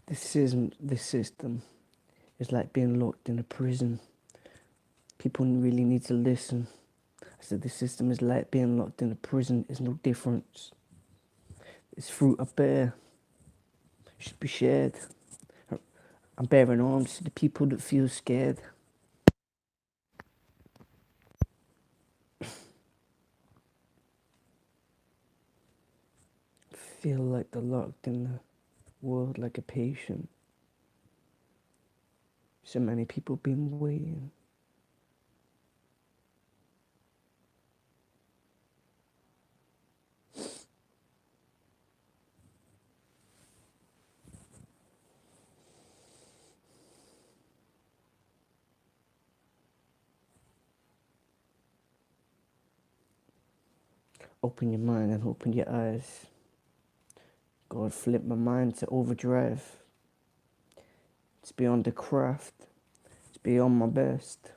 This system is like being locked in a prison. People really need to listen. I said the system is like being locked in a prison. There's no difference. It's fruit I bear should be shared. I'm bearing arms to the people that feel scared. Feel like they're locked in the world like a patient. So many people been waiting. Open your mind and open your eyes. God flip my mind to overdrive. It's beyond the craft. It's beyond my best.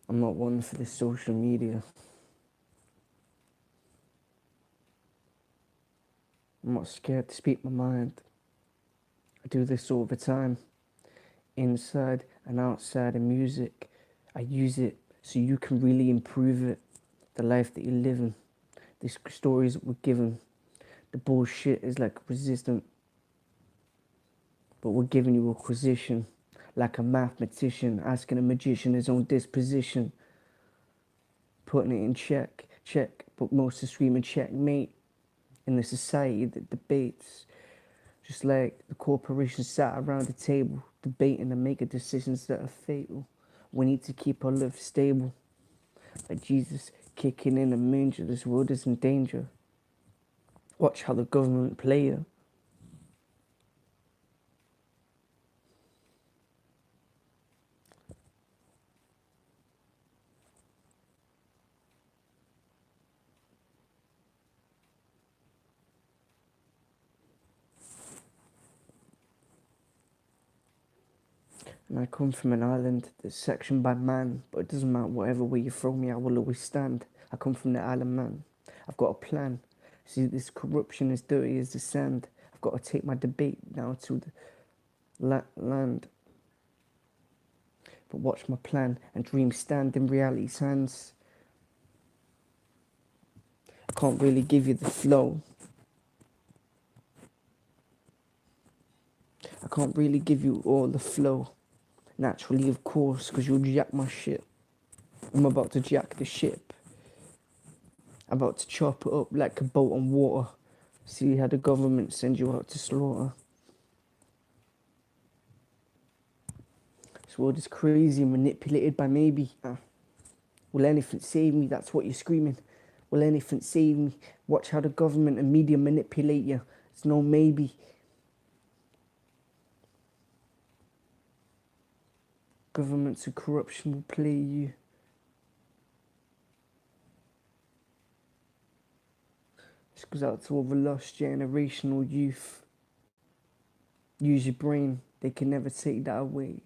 I'm not one for the social media. I'm not scared to speak my mind. I do this all the time. Inside and outside of music. I use it so you can really improve it. The life that you're living. These stories that we're given. The bullshit is like resistant. But we're giving you acquisition. Like a mathematician asking a magician his own disposition. Putting it in check, but most are screaming checkmate. In the society that debates, just like the corporations sat around the table, debating and making decisions that are fatal. We need to keep our life stable. Like Jesus kicking in a manger, this world is in danger. Watch how the government play you. And I come from an island that's sectioned by man, but it doesn't matter whatever way you throw me, I will always stand. I come from the island, man. I've got a plan. See, this corruption is dirty as the sand. I've got to take my debate now to the land. But watch my plan and dreams stand in reality's hands. I can't really give you the flow. I can't really give you all the flow. Naturally, of course, because you'll jack my shit. I'm about to jack the ship. I'm about to chop it up like a boat on water. See how the government sends you out to slaughter. This world is crazy, manipulated by maybe. Will anything save me? That's what you're screaming. Will anything save me? Watch how the government and media manipulate you. It's no maybe. Governments and corruption will play you. This goes out to all the lost generational youth. Use your brain. They can never take that away.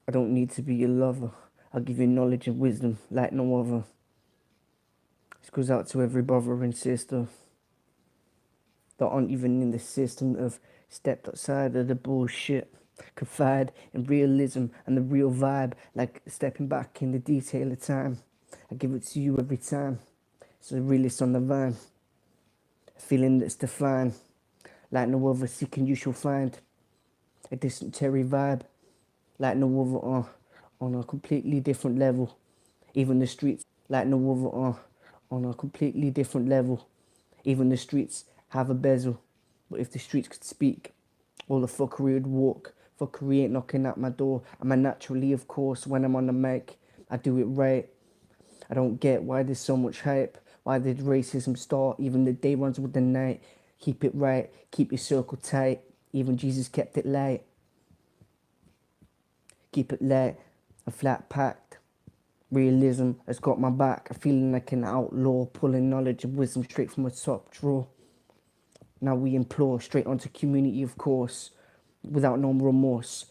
I don't need to be your lover. I'll give you knowledge and wisdom like no other. This goes out to every brother and sister that aren't even in the system that have stepped outside of the bullshit. Confide in realism and the real vibe, like stepping back in the detail of time. I give it to you every time. It's the realest on the vine. A feeling that's defined, like no other seeking you shall find. A dysentery vibe, like no other on a completely different level. Even the streets, like no other on a completely different level. Even the streets have a bezel, but if the streets could speak, all the fuckery would walk. Fuckery ain't knocking at my door. I'm a naturally, of course, when I'm on the mic, I do it right. I don't get why there's so much hype. Why did racism start? Even the day runs with the night. Keep it right, keep your circle tight. Even Jesus kept it light. Keep it light, a flat packed. Realism has got my back. I'm feeling like an outlaw, pulling knowledge and wisdom straight from a top drawer. Now we implore straight onto community, of course, without no remorse.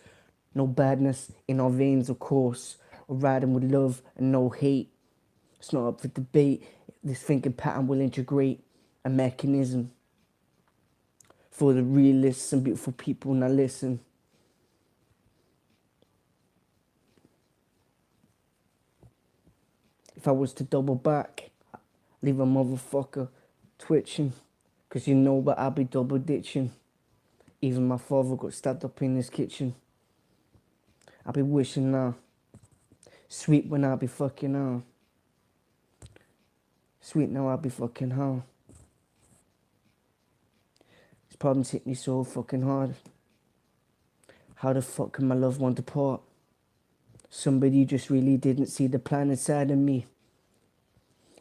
No badness in our veins, of course. We're riding with love and no hate. It's not up for debate. This thinking pattern will integrate a mechanism for the realists and beautiful people. Now listen. If I was to double back, leave a motherfucker twitching. Cause you know but I'll be double ditching. Even my father got stabbed up in his kitchen. I'll be wishing now. Sweet when I'll be fucking on. Sweet now I'll be fucking home. These problems hit me so fucking hard. How the fuck can my loved one depart? Somebody just really didn't see the plan inside of me.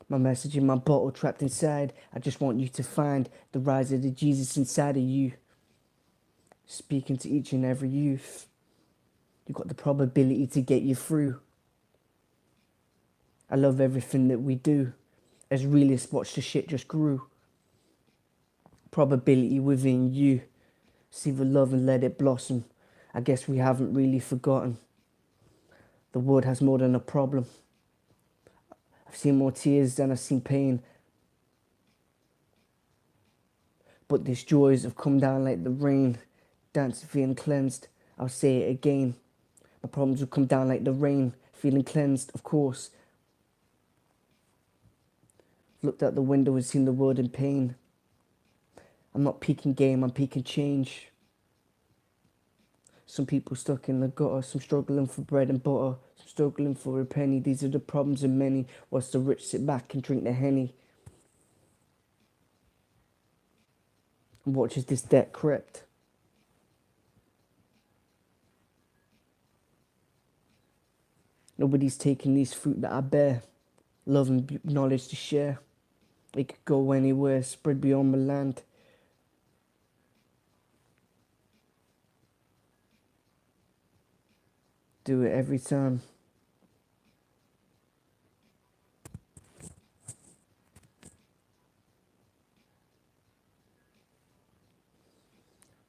My message in my bottle trapped inside. I just want you to find the rise of the Jesus inside of you. Speaking to each and every youth. You got the probability to get you through. I love everything that we do. As realists watch the shit just grew. Probability within you. See the love and let it blossom. I guess we haven't really forgotten. The world has more than a problem. I've seen more tears than I've seen pain. But these joys have come down like the rain. Dance feeling cleansed. I'll say it again. My problems will come down like the rain. Feeling cleansed, of course. Looked out the window and seen the world in pain. I'm not peaking game, I'm peaking change. Some people stuck in the gutter, some struggling for bread and butter, some struggling for a penny. These are the problems of many, whilst the rich sit back and drink their Henny. And watch as this debt crept. Nobody's taking these fruit that I bear. Love and knowledge to share. It could go anywhere, spread beyond the land. Do it every time.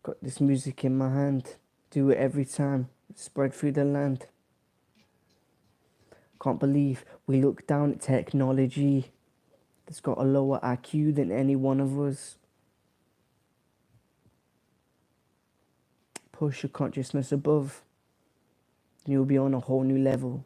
Got this music in my hand. Do it every time. Spread through the land. Can't believe we look down at technology that's got a lower IQ than any one of us. Push your consciousness above, and you'll be on a whole new level.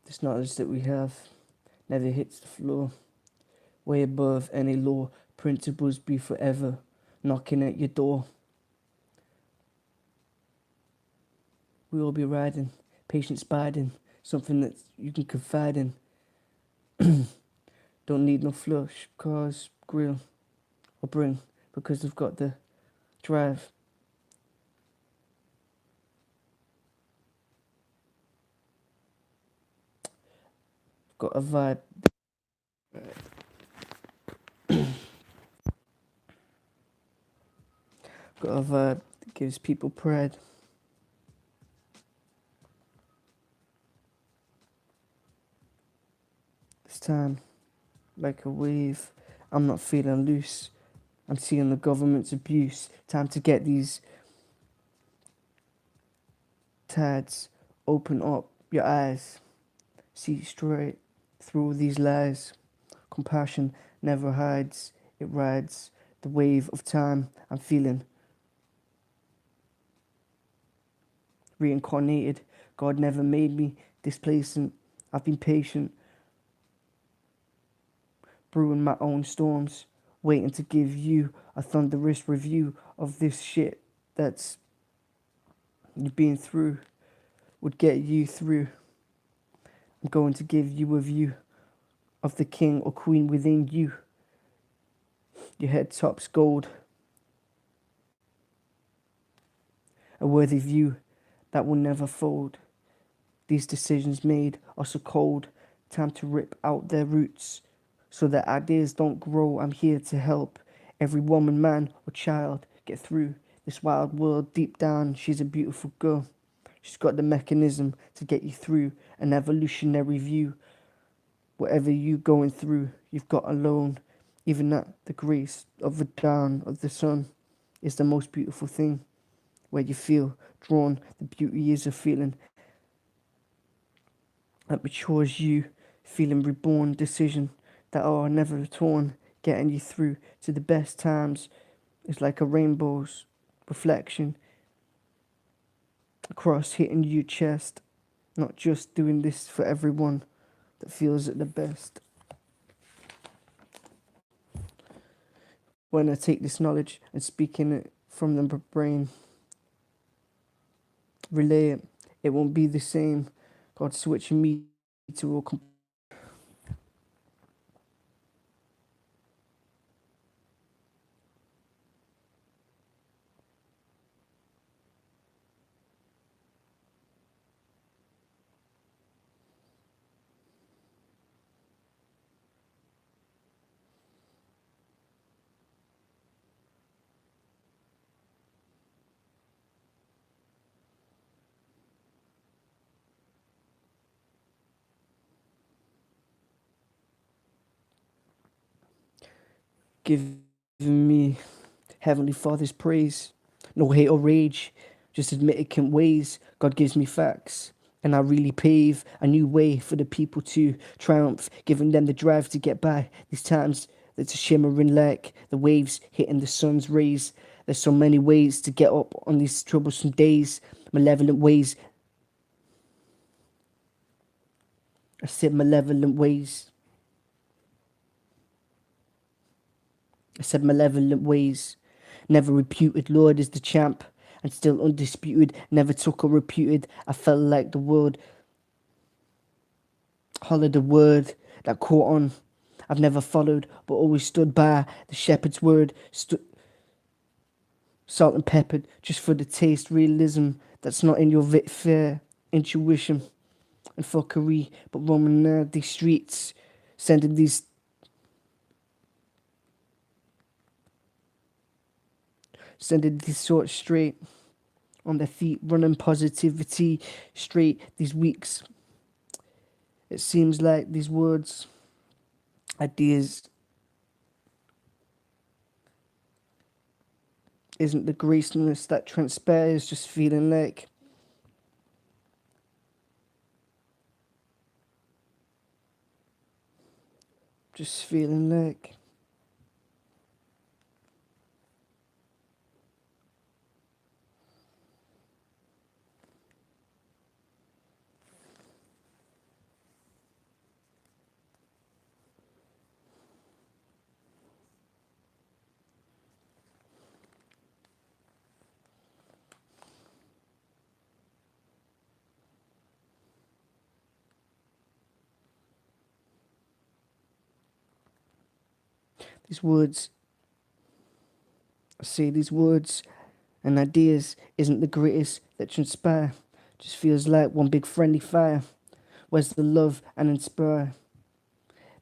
This knowledge that we have never hits the floor. Way above any law, principles be forever knocking at your door. We all be riding, patience biding, something that you can confide in. Don't need no flush, cars, grill, or bring, because they've got the drive. Got a vibe. Got a vibe that gives people pride. This time, like a wave, I'm not feeling loose. I'm seeing the government's abuse. Time to get these tides. Open up your eyes. See straight through these lies. Compassion never hides. It rides the wave of time. I'm feeling reincarnated. God never made me displacent. I've been patient, brewing my own storms, waiting to give you a thunderous review of this shit that's you've been through, would get you through. I'm going to give you a view of the king or queen within you. Your head top's gold, a worthy view that will never fold. These decisions made are so cold, time to rip out their roots so that ideas don't grow. I'm here to help every woman, man, or child get through this wild world. Deep down, she's a beautiful girl. She's got the mechanism to get you through an evolutionary view. Whatever you going through, you've got alone. Even at the grace of the dawn of the sun is the most beautiful thing. Where you feel drawn, the beauty is a feeling that matures you, feeling reborn, decision that are never torn, getting you through to the best times. It's like a rainbow's reflection across hitting your chest. Not just doing this for everyone that feels it the best. When I take this knowledge and speaking it from the brain, relay it, it won't be the same. God switching me to a giving me Heavenly Father's praise. No hate or rage, just admitting ways. God gives me facts, and I really pave a new way for the people to triumph, giving them the drive to get by. These times that's a shimmering like the waves hitting the sun's rays. There's so many ways to get up on these troublesome days, malevolent ways. I said malevolent ways. I said malevolent ways. Never reputed, Lord is the champ, and still undisputed. Never took or reputed. I felt like the world hollered a word that caught on. I've never followed, but always stood by the shepherd's word. Salt and peppered, just for the taste. Realism that's not in your fair intuition and fuckery, but roaming these streets, sending these sorts straight on their feet, running positivity straight these weeks. It seems like these words, ideas, isn't the gracefulness that transpires, just feeling like just feeling like These words, I say these words and ideas isn't the greatest that transpire. Just feels like one big friendly fire. Where's the love and inspire?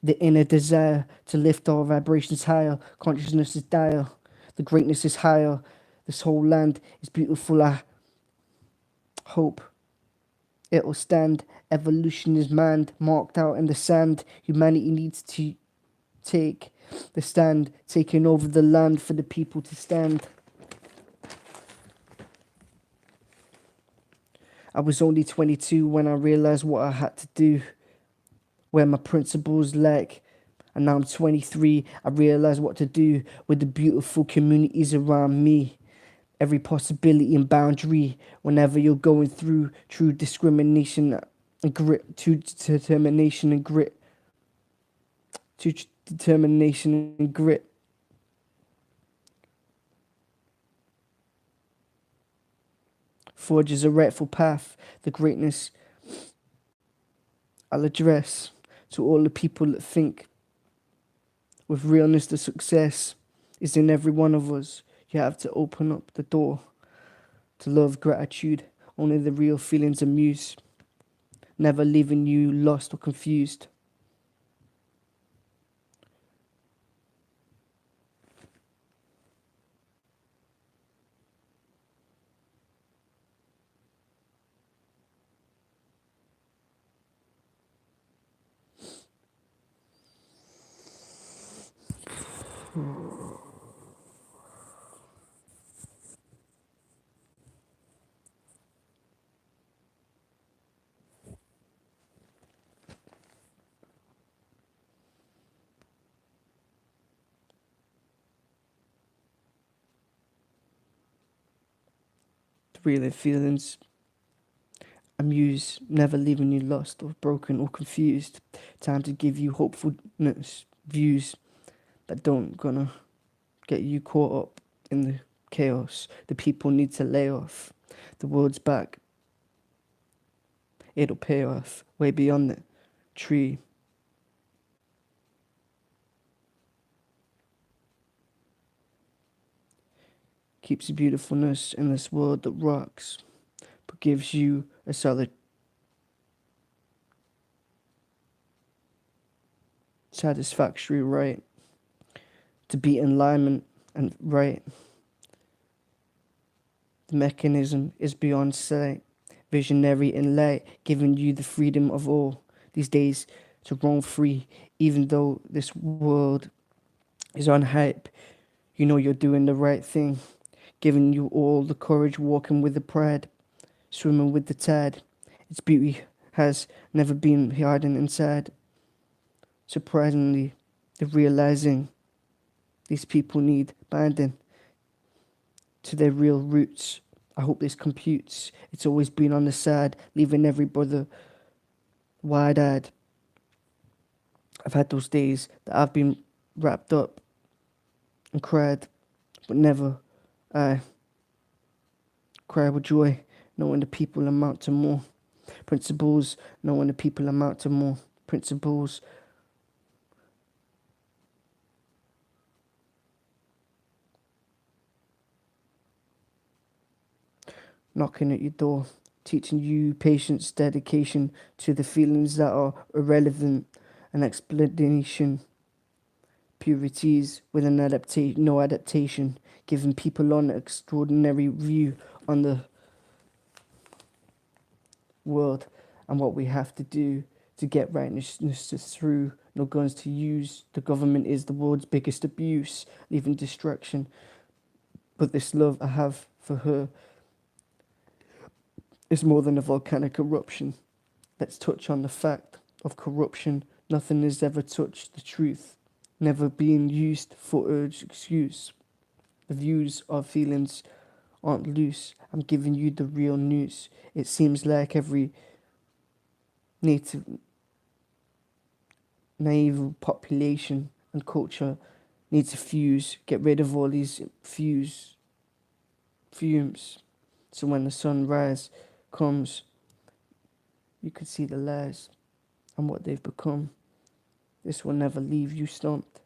The inner desire to lift our vibrations higher. Consciousness is dire. The greatness is higher. This whole land is beautiful. I hope it will stand. Evolution is manned, marked out in the sand. Humanity needs to take the stand, taking over the land for the people to stand. I was only 22 when I realised what I had to do, where my principles lack. And now I'm 23, I realised what to do with the beautiful communities around me. Every possibility and boundary, whenever you're going through true discrimination and grit, to determination and grit, to determination and grit. Forges a rightful path, the greatness I'll address to all the people that think with realness the success is in every one of us. You have to open up the door to love, gratitude, only the real feelings amuse, never leaving you lost or confused. The real feelings amuse, never leaving you lost or broken or confused. Time to give you hopefulness, views that don't gonna get you caught up in the chaos. The people need to lay off. The world's back. It'll pay off way beyond the tree. Keeps the beautifulness in this world that rocks, but gives you a solid satisfactory right to be in alignment and right. The mechanism is beyond sight, visionary and light, giving you the freedom of all these days to roam free, even though this world is on hype. You know you're doing the right thing, giving you all the courage, walking with the pride, swimming with the tide. Its beauty has never been hidden inside. Surprisingly, the realizing these people need binding to their real roots. I hope this computes. It's always been on the side, leaving every brother wide-eyed. I've had those days that I've been wrapped up and cried, but never I cry with joy, knowing the people amount to more. Principles, knowing the people amount to more. Principles. Knocking at your door, teaching you patience, dedication to the feelings that are irrelevant, an explanation, purities with an no adaptation, giving people an extraordinary view on the world and what we have to do to get rightness through. No guns to use. The government is the world's biggest abuse, leaving destruction. But this love I have for her is more than a volcanic eruption. Let's touch on the fact of corruption. Nothing has ever touched the truth, never being used for urge excuse. The views of feelings aren't loose. I'm giving you the real news. It seems like every native, naive population and culture needs to fuse, get rid of all these fumes. So when the sunrise comes, you can see the lies and what they've become. This will never leave you stumped.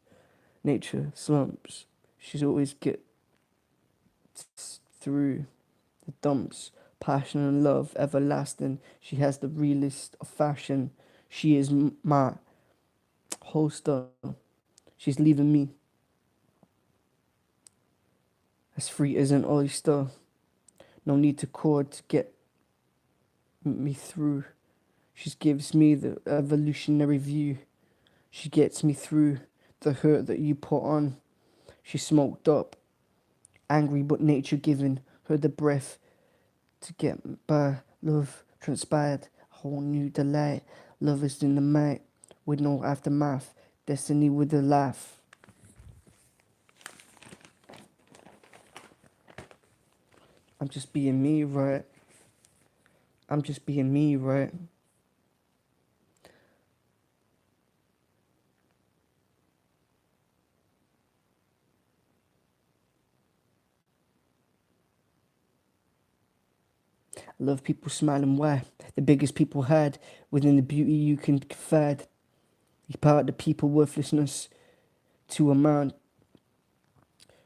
nature slumps. She's always get through the dumps. Passion and love everlasting. She has the realest of fashion. She is my holster. She's leaving me as free as an oyster. No need to cord to get me through. She gives me the evolutionary view. She gets me through the hurt that you put on. She smoked up, angry but nature giving her the breath to get by. Love transpired, a whole new delight. Love is in the night with no aftermath. Destiny with a laugh. I'm just being me, right? I'm just being me, right? I love people smiling. Why? The biggest people had within the beauty you can confide. You part the people worthlessness to a man,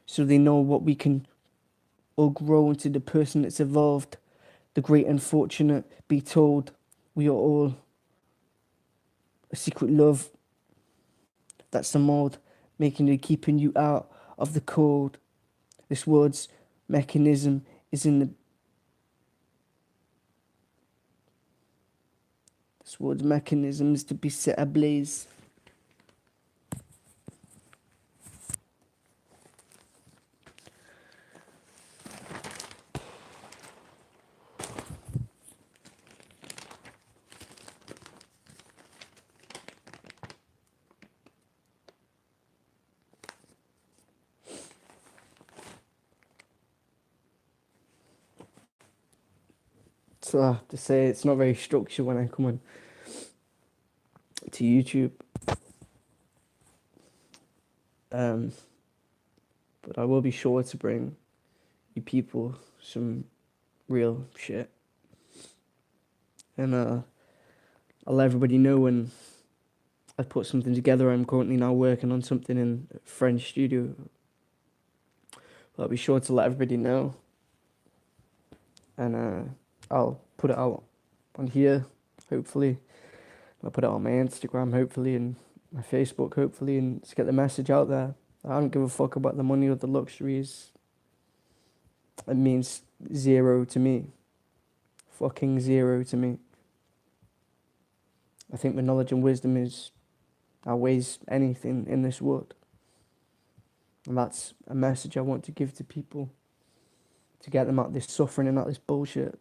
so they know what we can all grow into the person that's evolved. The great unfortunate be told we are all a secret love. That's the mold, making it keeping you out of the cold. This word's mechanism is in the this word's mechanism is to be set ablaze. So I have to say it's not very structured when I come on to YouTube. But I will be sure to bring you people some real shit. And I'll let everybody know when I put something together. I'm currently now working on something in a French studio. I'll be sure to let everybody know. And I'll put it out on here, hopefully. I'll put it on my Instagram, hopefully, and my Facebook, hopefully, and to get the message out there. I don't give a fuck about the money or the luxuries. It means zero to me. Fucking zero to me. I think the knowledge and wisdom outweighs anything in this world. And that's a message I want to give to people. To get them out of this suffering and out of this bullshit.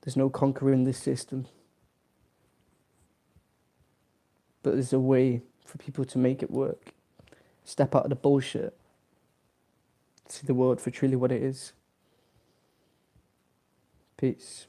There's no conquering this system. But there's a way for people to make it work. Step out of the bullshit. See the world for truly what it is. Peace.